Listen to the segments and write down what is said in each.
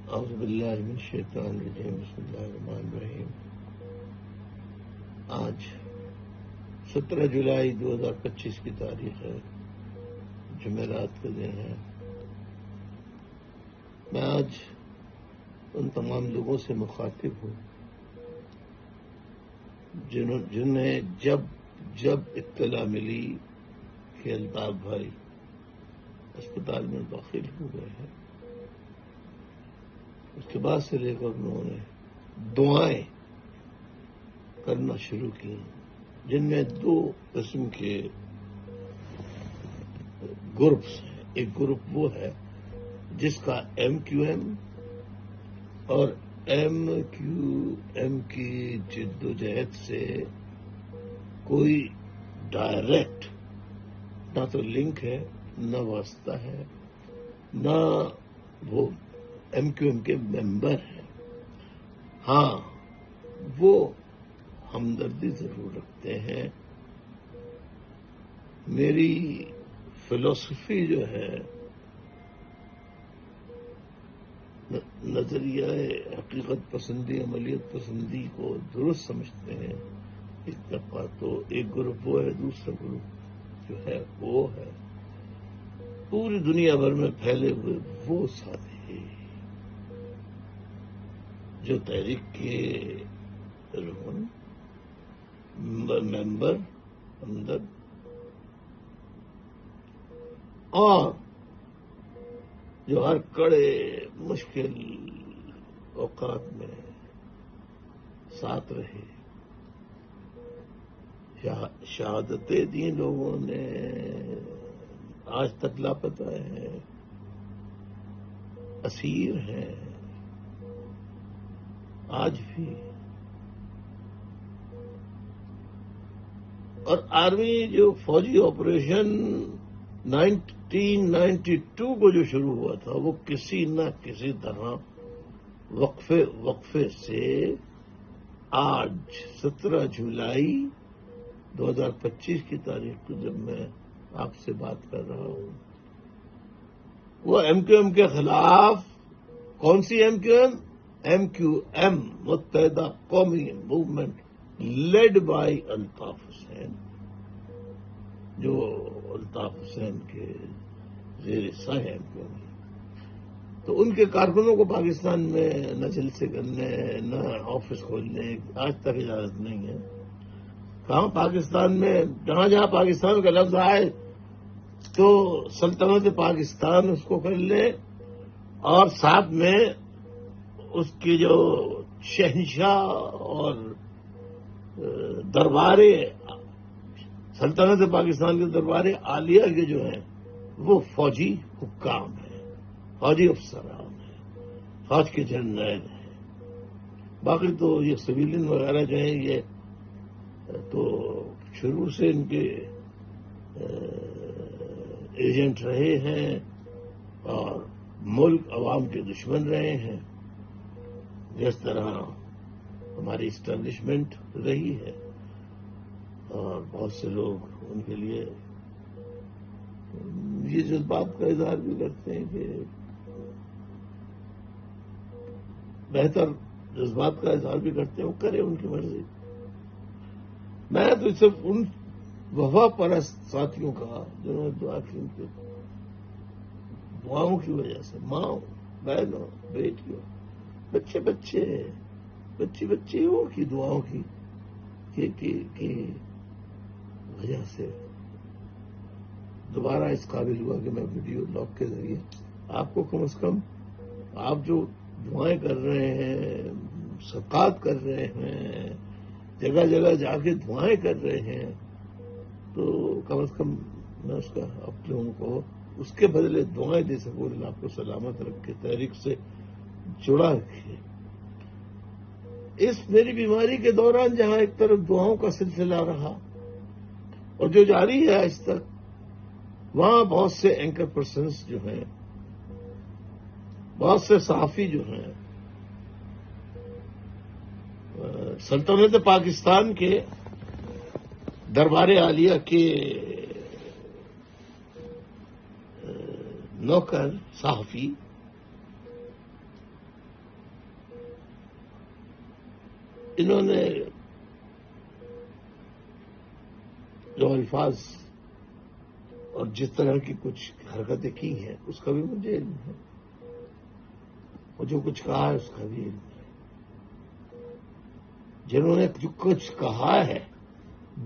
اعوذ باللہ من الشیطان الرجیم بسم اللہ الرحمن الرحیم۔ آج 17 جولائی 2025 کی تاریخ ہے، جمعرات کا دن ہے۔ میں آج ان تمام لوگوں سے مخاطب ہوں جنہیں جب اطلاع ملی کہ الطاف بھائی اسپتال میں داخل ہو گئے ہیں، اس کے بعد سے لے کر انہوں نے دعائیں کرنا شروع کی، جن میں 2 قسم کے گروپس ہیں۔ ایک گروپ وہ ہے جس کا MQM اور MQM کی جد و جہد سے کوئی ڈائریکٹ نہ تو لنک ہے، نہ واسطہ ہے، نہ وہ MQM کے ممبر ہیں۔ ہاں، وہ ہمدردی ضرور رکھتے ہیں۔ میری فلسفی جو ہے، نظریہ حقیقت پسندی، عملیت پسندی کو درست سمجھتے ہیں۔ ایک طبقہ تو ایک گروپ وہ ہے، دوسرا گروپ جو ہے وہ ہے پوری دنیا بھر میں پھیلے ہوئے وہ ساتھی جو تحریک کے رکن، ممبر، ہمدرد اور جو ہر کڑے مشکل اوقات میں ساتھ رہے۔ شہادتیں دی لوگوں نے، آج تک لاپتہ ہیں، اسیر ہیں، آج بھی۔ اور آرمی جو فوجی آپریشن 1992 کو جو شروع ہوا تھا، وہ کسی نہ کسی طرح وقفے سے آج 17 جولائی 2025 کی تاریخ کو جب میں آپ سے بات کر رہا ہوں، وہ MQM کے خلاف کون سی MQM متحدہ قومی movement led by Altaf Hussain, جو الطاف حسین کے زیر سایہ MQM ہے۔ تو ان کے کارکنوں کو پاکستان میں نہ جلسے کرنے، نہ آفس کھولنے آج تک اجازت نہیں ہے۔ کہاں پاکستان میں، جہاں پاکستان کا لفظ آئے تو سلطنت پاکستان اس کو کر لے، اور ساتھ میں اس کی جو شہنشاہ اور دربارے سلطنت پاکستان کے دربارے عالیہ کے جو ہیں وہ فوجی حکام ہیں، فوجی افسران ہیں، فوج کے جنرل ہیں۔ باقی تو یہ سویلین وغیرہ جو ہیں، یہ تو شروع سے ان کے ایجنٹ رہے ہیں اور ملک عوام کے دشمن رہے ہیں، جس طرح ہماری اسٹیبلشمنٹ رہی ہے۔ اور بہت سے لوگ ان کے لیے یہ جذبات کا اظہار بھی کرتے ہیں کہ بہتر جذبات کا اظہار بھی کرتے ہیں، وہ کرے، ان کی مرضی۔ میں تو صرف ان وفا پرست ساتھیوں کا جنہوں نے دعا کی، ان کے دعاؤں کی وجہ سے، ماں، بہنوں، بیٹیوں، بچیوں کی دعاؤں کی وجہ سے دوبارہ اس قابل ہوا کہ میں ویڈیو لاگ کے ذریعے آپ کو کم از کم، آپ جو دعائیں کر رہے ہیں، صدقات کر رہے ہیں، جگہ جگہ جا کے دعائیں کر رہے ہیں، تو کم از کم میں اس کا آپ لوگوں کو اس کے بدلے دعائیں دے سکوں، اللہ آپ کو سلامت رکھے، تحریک سے جڑا رکھے۔ اس میری بیماری کے دوران جہاں ایک طرف دعاؤں کا سلسلہ رہا اور جو جاری ہے آج تک، وہاں بہت سے اینکر پرسنز جو ہیں، بہت سے صحافی جو ہیں، سلطنت پاکستان کے دربار عالیہ کے نوکر صحافی انہوں نے جو الفاظ اور جس طرح کی کچھ حرکتیں کی ہیں اس کا بھی مجھے علم ہے، اور جو کچھ کہا ہے اس کا بھی علم ہے۔ جنہوں نے جو کچھ کہا ہے،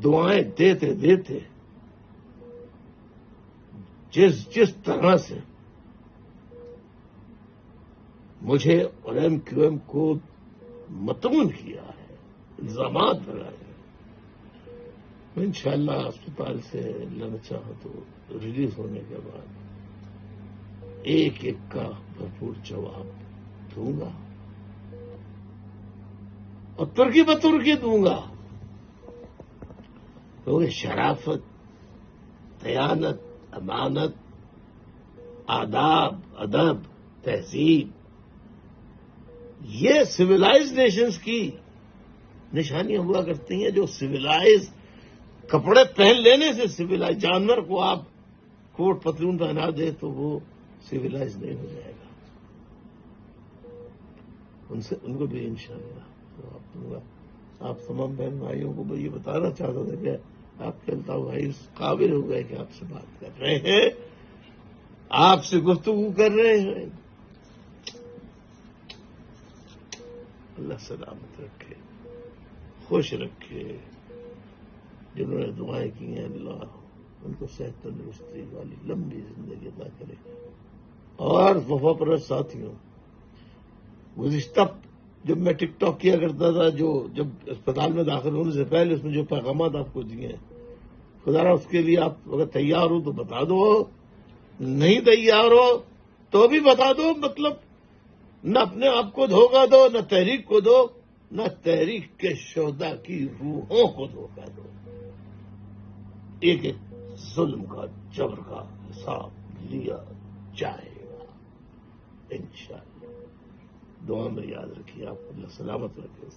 دعائیں دیتے دیتے جس طرح سے مجھے اور ایم کیو ایم کو متمن کیا ہے، الزامات لگائے ہیں، میں انشاءاللہ اسپتال سے اللہ نے چاہا تو ریلیز ہونے کے بعد ایک ایک کا بھرپور جواب دوں گا، اور ترکی بترکی دوں گا، کیونکہ شرافت، دیانت، امانت، آداب، ادب، تہذیب، یہ سویلائز نیشنز کی نشانیاں ہوا کرتی ہیں، جو سویلائز کپڑے پہن لینے سے سویلائز، جانور کو آپ کوٹ پتلون پہنا دے تو وہ سویلائز نہیں ہو جائے گا، ان کو بھی انشاءاللہ جواب دوں گا۔ آپ تمام بہن بھائیوں کو میں یہ بتانا چاہتا تھا کہ آپ کے الطاف بھائی اس قابل ہو گئے کہ آپ سے بات کر رہے ہیں، آپ سے گفتگو کر رہے ہیں۔ اللہ سلامت رکھے، خوش رکھے، جنہوں نے دعائیں کی ہیں اللہ ان کو صحت تندرستی والی لمبی زندگی عطا کرے۔ اور وفا پرست ساتھیوں، گزشتہ جب میں ٹک ٹاک کیا کرتا تھا، جب اسپتال میں داخل ہونے سے پہلے اس میں جو پیغامات آپ کو دیے ہیں، خدا را اس کے لیے آپ اگر تیار ہو تو بتا دو، نہیں تیار ہو تو بھی بتا دو، مطلب نہ اپنے آپ کو دھوکہ دو، نہ تحریک کو دو، نہ تحریک کے شہداء کی روحوں کو دھوکہ دو۔ ایک ایک ظلم کا، جبر کا حساب لیا جائے گا انشاءاللہ۔ دعا میں یاد رکھیے، آپ کو اللہ سلامت رکھے۔